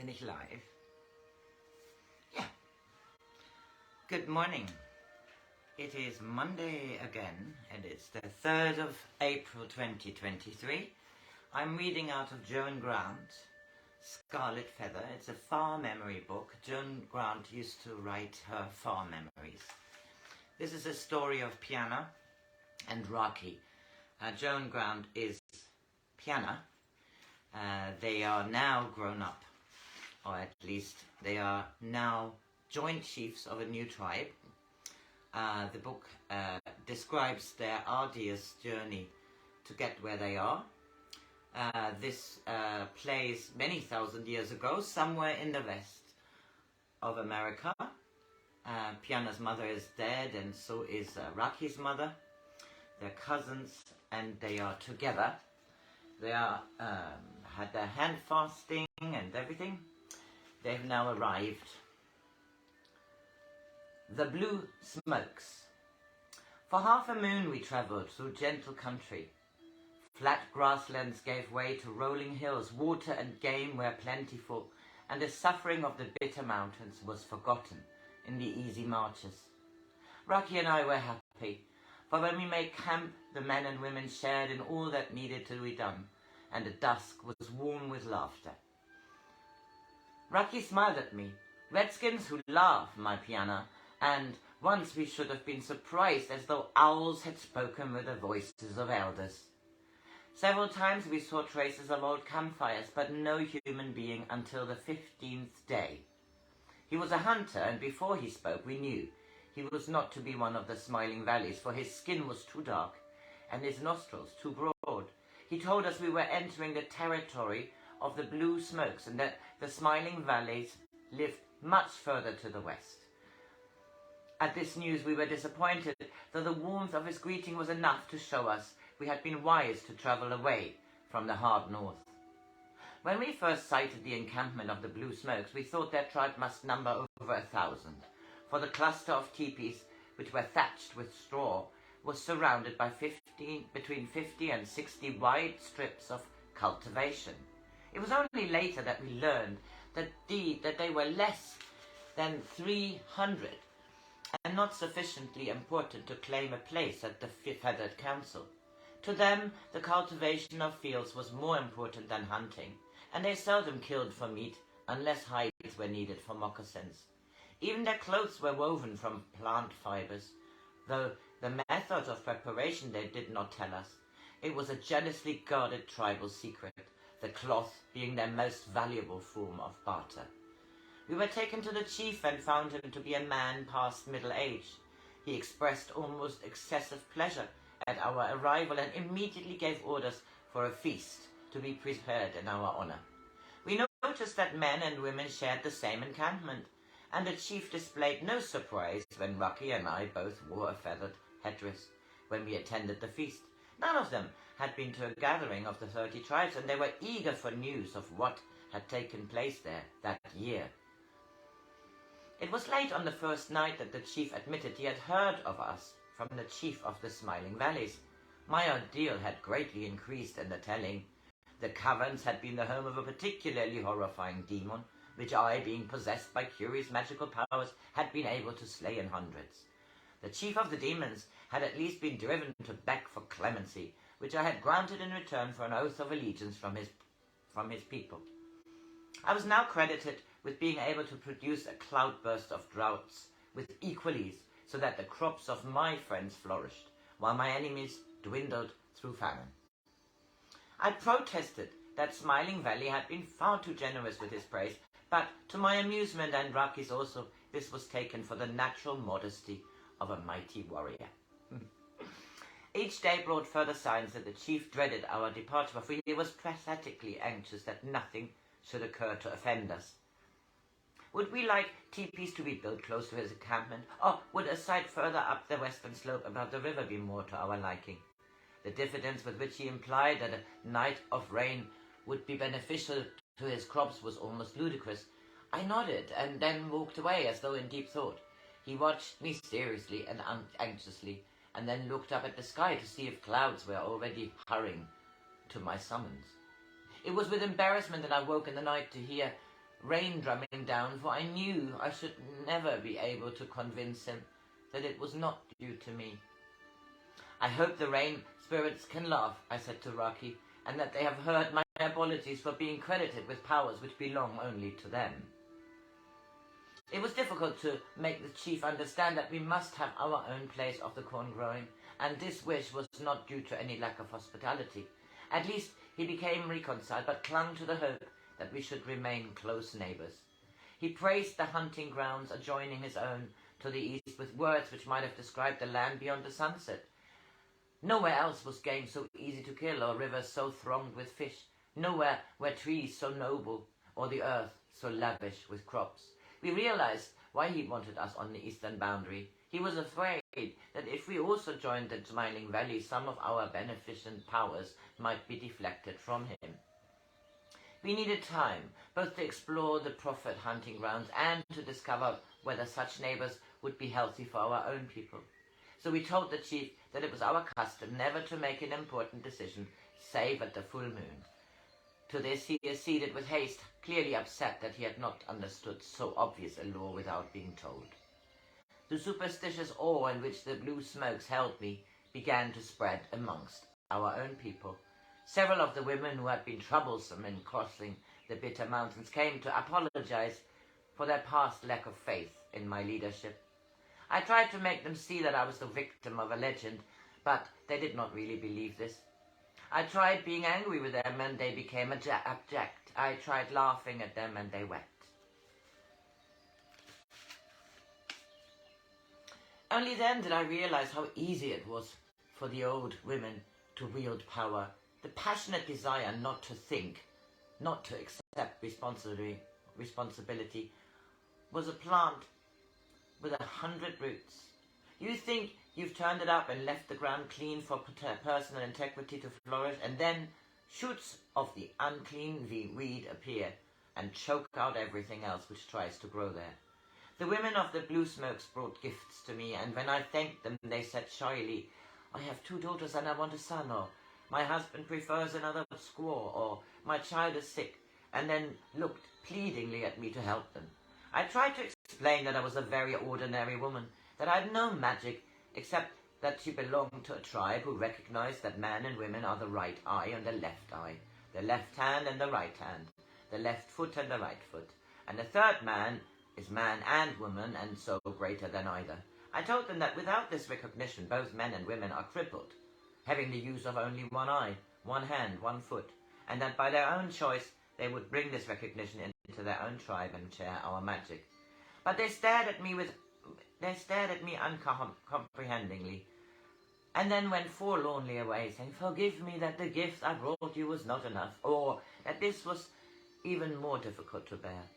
Bin ich live? Yeah. Good morning. It is Monday again, and it's the 3rd of April 2023. I'm reading out of Joan Grant, Scarlet Feather. It's a far memory book. Joan Grant used to write her far memories. This is a story of Piyanah and Raki. Joan Grant is Piyanah. They are now grown up, or at least they are now joint chiefs of a new tribe. The book describes their arduous journey to get where they are. This plays many thousand years ago, somewhere in the west of America. Piyanah's mother is dead, and so is Raki's mother. They're cousins, and they are together. They are had their hand fasting and everything. They've now arrived. The blue smokes. For half a moon we travelled through gentle country. Flat grasslands gave way to rolling hills, water and game were plentiful, and the suffering of the bitter mountains was forgotten in the easy marches. Raki and I were happy, for when we made camp, the men and women shared in all that needed to be done, and the dusk was warm with laughter. Raki smiled at me. Redskins who laugh, my Piyanah, and once we should have been surprised as though owls had spoken with the voices of elders. Several times we saw traces of old campfires, but no human being until the 15th day. He was a hunter, and before he spoke we knew he was not to be one of the Smiling Valleys, for his skin was too dark and his nostrils too broad. He told us we were entering the territory of the blue smokes and that the Smiling Valleys lived much further to the west. At this news we were disappointed, though the warmth of his greeting was enough to show us we had been wise to travel away from the hard north. When we first sighted the encampment of the blue smokes, we thought their tribe must number over 1,000, for the cluster of teepees, which were thatched with straw, was surrounded by between 50 and 60 wide strips of cultivation. It was only later that we learned that they were less than 300 and not sufficiently important to claim a place at the Feathered Council. To them, the cultivation of fields was more important than hunting, and they seldom killed for meat unless hides were needed for moccasins. Even their clothes were woven from plant fibers, though the method of preparation they did not tell us. It was a jealously guarded tribal secret, the cloth being their most valuable form of barter. We were taken to the chief and found him to be a man past middle age. He expressed almost excessive pleasure at our arrival and immediately gave orders for a feast to be prepared in our honor. We noticed that men and women shared the same encampment, and the chief displayed no surprise when Raki and I both wore a feathered headdress when we attended the feast. None of them had been to a gathering of the 30 tribes, and they were eager for news of what had taken place there that year. It was late on the first night that the chief admitted he had heard of us from the chief of the Smiling Valleys. My ordeal had greatly increased in the telling. The caverns had been the home of a particularly horrifying demon, which I, being possessed by curious magical powers, had been able to slay in hundreds. The chief of the demons had at least been driven to beg for clemency, which I had granted in return for an oath of allegiance from his people. I was now credited with being able to produce a cloudburst of droughts with equal ease, so that the crops of my friends flourished, while my enemies dwindled through famine. I protested that Smiling Valley had been far too generous with his praise, but to my amusement and Raki's also, this was taken for the natural modesty of a mighty warrior. Each day brought further signs that the chief dreaded our departure, for he was pathetically anxious that nothing should occur to offend us. Would we like teepees to be built close to his encampment, or would a site further up the western slope above the river be more to our liking? The diffidence with which he implied that a night of rain would be beneficial to his crops was almost ludicrous. I nodded and then walked away as though in deep thought. He watched me seriously and anxiously, and then looked up at the sky to see if clouds were already hurrying to my summons. It was with embarrassment that I woke in the night to hear rain drumming down, for I knew I should never be able to convince him that it was not due to me. I hope the rain spirits can laugh, I said to Raki, and that they have heard my apologies for being credited with powers which belong only to them. It was difficult to make the chief understand that we must have our own place of the corn growing, and this wish was not due to any lack of hospitality. At least he became reconciled, but clung to the hope that we should remain close neighbours. He praised the hunting grounds adjoining his own to the east with words which might have described the land beyond the sunset. Nowhere else was game so easy to kill, or rivers so thronged with fish. Nowhere were trees so noble, or the earth so lavish with crops. We realized why he wanted us on the eastern boundary. He was afraid that if we also joined the smiling valley, some of our beneficent powers might be deflected from him. We needed time, both to explore the profit hunting grounds and to discover whether such neighbours would be healthy for our own people. So we told the chief that it was our custom never to make an important decision, save at the full moon. To this he acceded with haste, clearly upset that he had not understood so obvious a law without being told. The superstitious awe in which the blue smokes held me began to spread amongst our own people. Several of the women who had been troublesome in crossing the bitter mountains came to apologize for their past lack of faith in my leadership. I tried to make them see that I was the victim of a legend, but they did not really believe this. I tried being angry with them and they became abject. I tried laughing at them and they wept. Only then did I realize how easy it was for the old women to wield power. The passionate desire not to think, not to accept responsibility, was a plant with 100 roots. You think you've turned it up and left the ground clean for personal integrity to flourish, and then shoots of the unclean weed appear and choke out everything else which tries to grow there. The women of the blue smokes brought gifts to me, and when I thanked them, they said shyly, "I have 2 daughters and I want a son," or "My husband prefers another squaw," or "My child is sick," and then looked pleadingly at me to help them. I tried to explain that I was a very ordinary woman, that I had no magic, except that she belonged to a tribe who recognized that man and women are the right eye and the left eye, the left hand and the right hand, the left foot and the right foot, and the third man is man and woman, and so greater than either. I told them that without this recognition, both men and women are crippled, having the use of only one eye, one hand, one foot, and that by their own choice they would bring this recognition into their own tribe and share our magic. But they stared at me uncomprehendingly, and then went forlornly away, saying, "Forgive me that the gift I brought you was not enough," or that this was even more difficult to bear.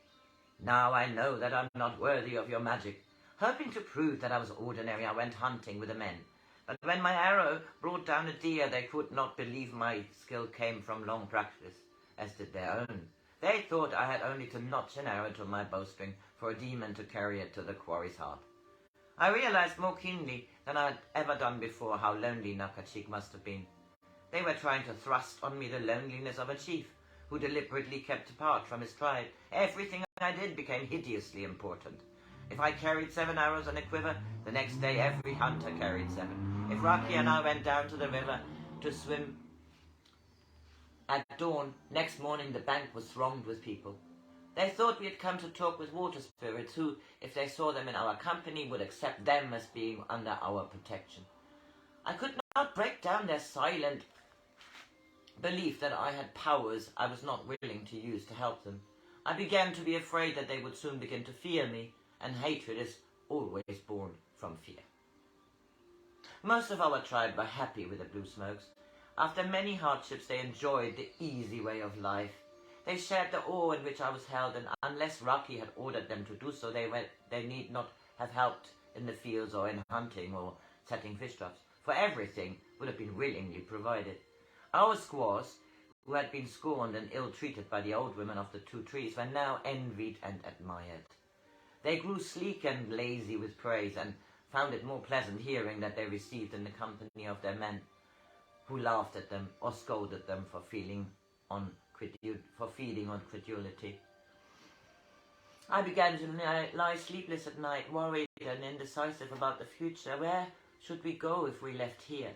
"Now I know that I'm not worthy of your magic." Hoping to prove that I was ordinary, I went hunting with the men. But when my arrow brought down a deer, they could not believe my skill came from long practice, as did their own. They thought I had only to notch an arrow to my bowstring for a demon to carry it to the quarry's heart. I realized more keenly than I had ever done before how lonely Nakachik must have been. They were trying to thrust on me the loneliness of a chief who deliberately kept apart from his tribe. Everything I did became hideously important. If I carried 7 arrows on a quiver, the next day every hunter carried 7. If Raki and I went down to the river to swim at dawn, next morning the bank was thronged with people. They thought we had come to talk with water spirits who, if they saw them in our company, would accept them as being under our protection. I could not break down their silent belief that I had powers I was not willing to use to help them. I began to be afraid that they would soon begin to fear me, and hatred is always born from fear. Most of our tribe were happy with the blue smokes. After many hardships, they enjoyed the easy way of life. They shared the awe in which I was held, and unless Raki had ordered them to do so, they need not have helped in the fields or in hunting or setting fish traps, for everything would have been willingly provided. Our squaws, who had been scorned and ill-treated by the old women of the 2 trees, were now envied and admired. They grew sleek and lazy with praise, and found it more pleasant hearing that they received in the company of their men, who laughed at them or scolded them for feeding on credulity. I began to lie sleepless at night, worried and indecisive about the future. Where should we go if we left here?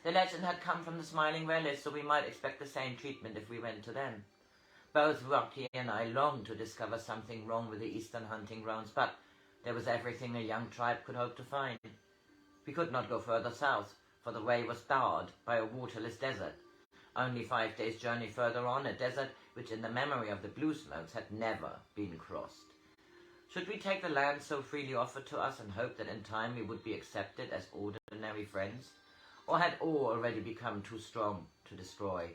The legend had come from the Smiling Relics, so we might expect the same treatment if we went to them. Both Raki and I longed to discover something wrong with the eastern hunting grounds, but there was everything a young tribe could hope to find. We could not go further south, for the way was barred by a waterless desert. Only 5 days' journey further on, a desert which in the memory of the Blue Smokes had never been crossed. Should we take the land so freely offered to us and hope that in time we would be accepted as ordinary friends? Or had all already become too strong to destroy?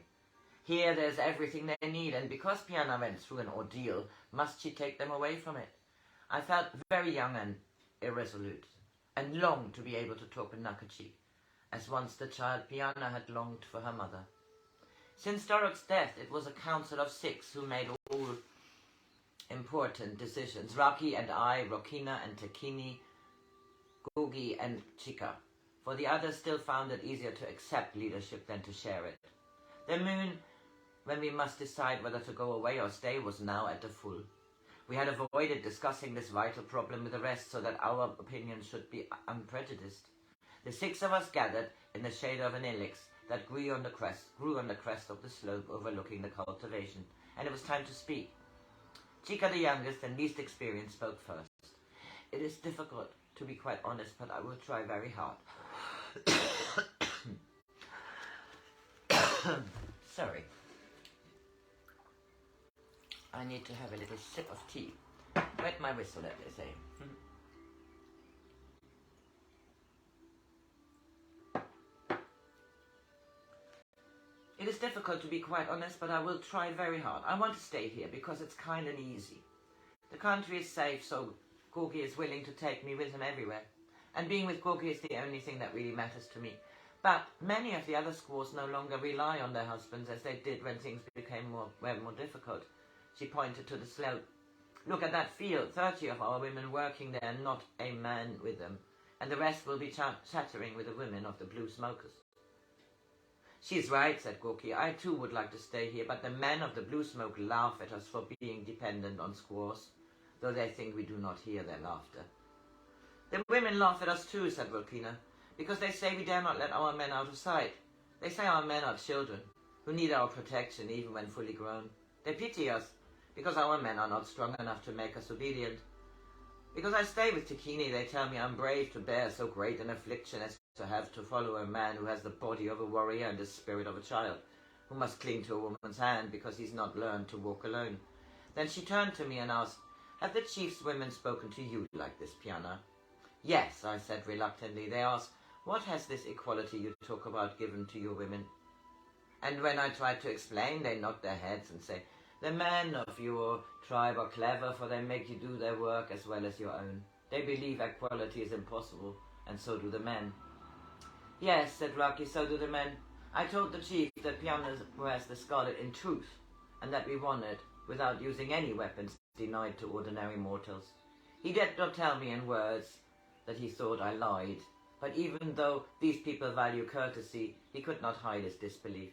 Here there's everything they need, and because Piyanah went through an ordeal, must she take them away from it? I felt very young and irresolute, and longed to be able to talk with Nakachi, as once the child Piyanah had longed for her mother. Since Dorok's death, it was a council of 6 who made all important decisions. Raki and I, Rokina and Takini, Gogi and Chika. For the others still found it easier to accept leadership than to share it. The moon, when we must decide whether to go away or stay, was now at the full. We had avoided discussing this vital problem with the rest so that our opinions should be unprejudiced. The 6 of us gathered in the shade of an ilex that grew on the crest of the slope overlooking the cultivation, and it was time to speak. Chika, the youngest and least experienced, spoke first. It is difficult, to be quite honest, but I will try very hard. Sorry. I need to have a little sip of tea. Wet my whistle, as they say. It is difficult, to be quite honest, but I will try very hard. I want to stay here because it's kind and easy. The country is safe, so Gogi is willing to take me with him everywhere. And being with Gogi is the only thing that really matters to me. But many of the other squaws no longer rely on their husbands as they did when things became more difficult. She pointed to the slope. Look at that field, 30 of our women working there, not a man with them. And the rest will be chattering with the women of the Blue Smokers. She's right, said Goki. I too would like to stay here, but the men of the Blue Smoke laugh at us for being dependent on squaws, though they think we do not hear their laughter. The women laugh at us too, said Rokina, because they say we dare not let our men out of sight. They say our men are children, who need our protection even when fully grown. They pity us, because our men are not strong enough to make us obedient. Because I stay with Takini, they tell me I'm brave to bear so great an affliction as to have to follow a man who has the body of a warrior and the spirit of a child, who must cling to a woman's hand because he's not learned to walk alone. Then she turned to me and asked, have the chief's women spoken to you like this, Piyanah? Yes, I said reluctantly. They asked, what has this equality you talk about given to your women? And when I tried to explain, they nodded their heads and say, the men of your tribe are clever, for they make you do their work as well as your own. They believe equality is impossible, and so do the men. Yes, said Raki, so do the men. I told the chief that Piyanah wears the Scarlet in truth, and that we won it, without using any weapons denied to ordinary mortals. He did not tell me in words that he thought I lied, but even though these people value courtesy, he could not hide his disbelief.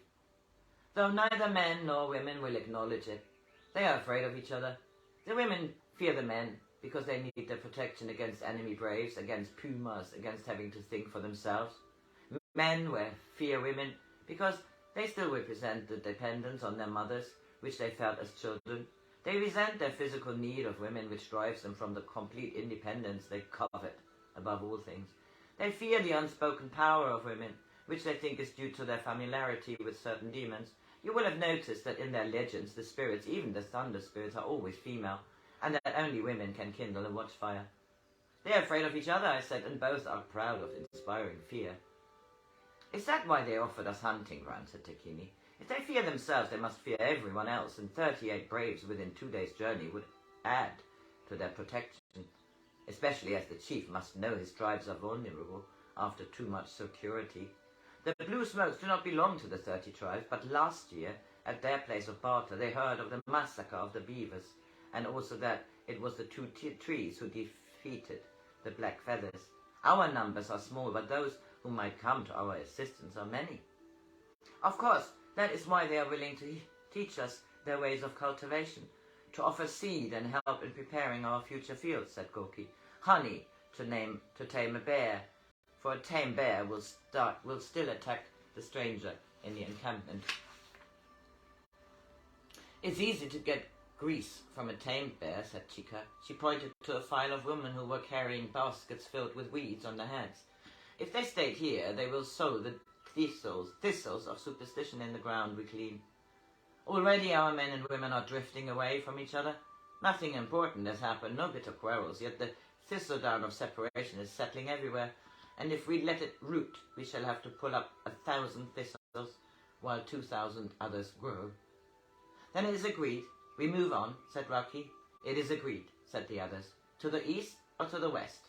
Though neither men nor women will acknowledge it, they are afraid of each other. The women fear the men because they need their protection against enemy braves, against pumas, against having to think for themselves. Men fear women because they still represent the dependence on their mothers, which they felt as children. They resent their physical need of women, which drives them from the complete independence they covet above all things. They fear the unspoken power of women, which they think is due to their familiarity with certain demons. You will have noticed that in their legends, the spirits, even the thunder spirits, are always female, and that only women can kindle a watchfire. They are afraid of each other, I said, and both are proud of inspiring fear. Is that why they offered us hunting grounds, said Takini? If they fear themselves, they must fear everyone else, and 38 braves within 2 days' journey would add to their protection, especially as the chief must know his tribes are vulnerable after too much security. The Blue Smokes do not belong to the 30 tribes, but last year, at their place of barter, they heard of the massacre of the beavers, and also that it was the 2 trees who defeated the Black Feathers. Our numbers are small, but those who might come to our assistance are many. Of course, that is why they are willing to teach us their ways of cultivation. to offer seed and help in preparing our future fields, said Gorky. Honey to tame a bear, for a tame bear will still attack the stranger in the encampment. It's easy to get grease from a tamed bear, said Chica. She pointed to a file of women who were carrying baskets filled with weeds on their heads. If they stayed here, they will sow the thistles of superstition in the ground we clean. Already our men and women are drifting away from each other. Nothing important has happened, no bitter quarrels, yet the thistledown of separation is settling everywhere, and if we let it root, we shall have to pull up 1,000 thistles, while 2,000 others grow. Then it is agreed. We move on, said Raki. It is agreed, said the others. To the east or to the west?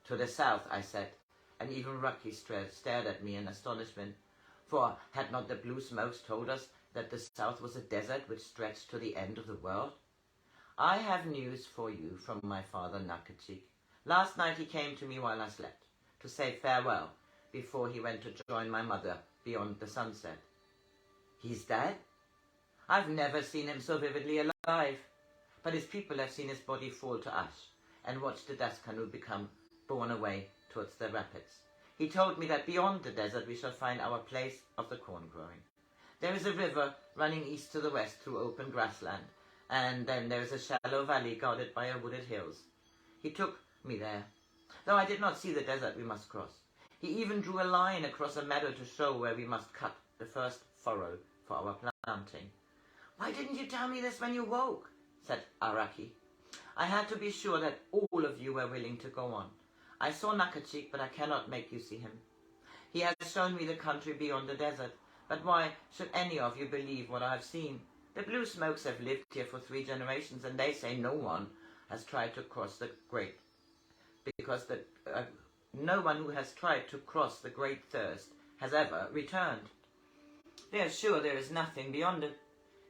To the south, I said, and even Raki stared at me in astonishment, for had not the blue smokes told us that the south was a desert which stretched to the end of the world? I have news for you from my father Nakachik. Last night he came to me while I slept, to say farewell before he went to join my mother beyond the sunset. He's dead? I've never seen him so vividly alive, but his people have seen his body fall to ash and watched the dust canoe become borne away towards the rapids. He told me that beyond the desert we shall find our place of the corn growing. There is a river running east to the west through open grassland, and then there is a shallow valley guarded by wooded hills. He took me there, though I did not see the desert we must cross. He even drew a line across a meadow to show where we must cut the first furrow for our planting. Why didn't you tell me this when you woke? Said Araki. I had to be sure that all of you were willing to go on. I saw Nakachik, but I cannot make you see him. He has shown me the country beyond the desert, but why should any of you believe what I have seen? The blue smokes have lived here for 3 generations, and they say no one has tried to cross the great, because no one who has tried to cross the great thirst has ever returned. They are sure there is nothing beyond it,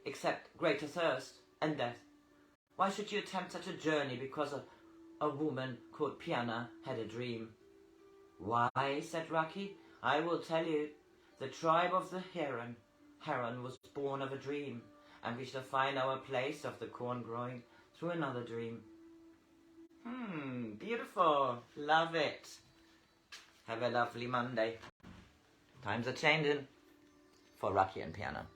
except greater thirst and death. Why should you attempt such a journey because a woman called Piyanah had a dream? Why, said Raki, I will tell you. The tribe of the heron was born of a dream, and we shall find our place of the corn growing through another dream. Beautiful. Love it. Have a lovely Monday. Times are changing for Raki and Piyanah.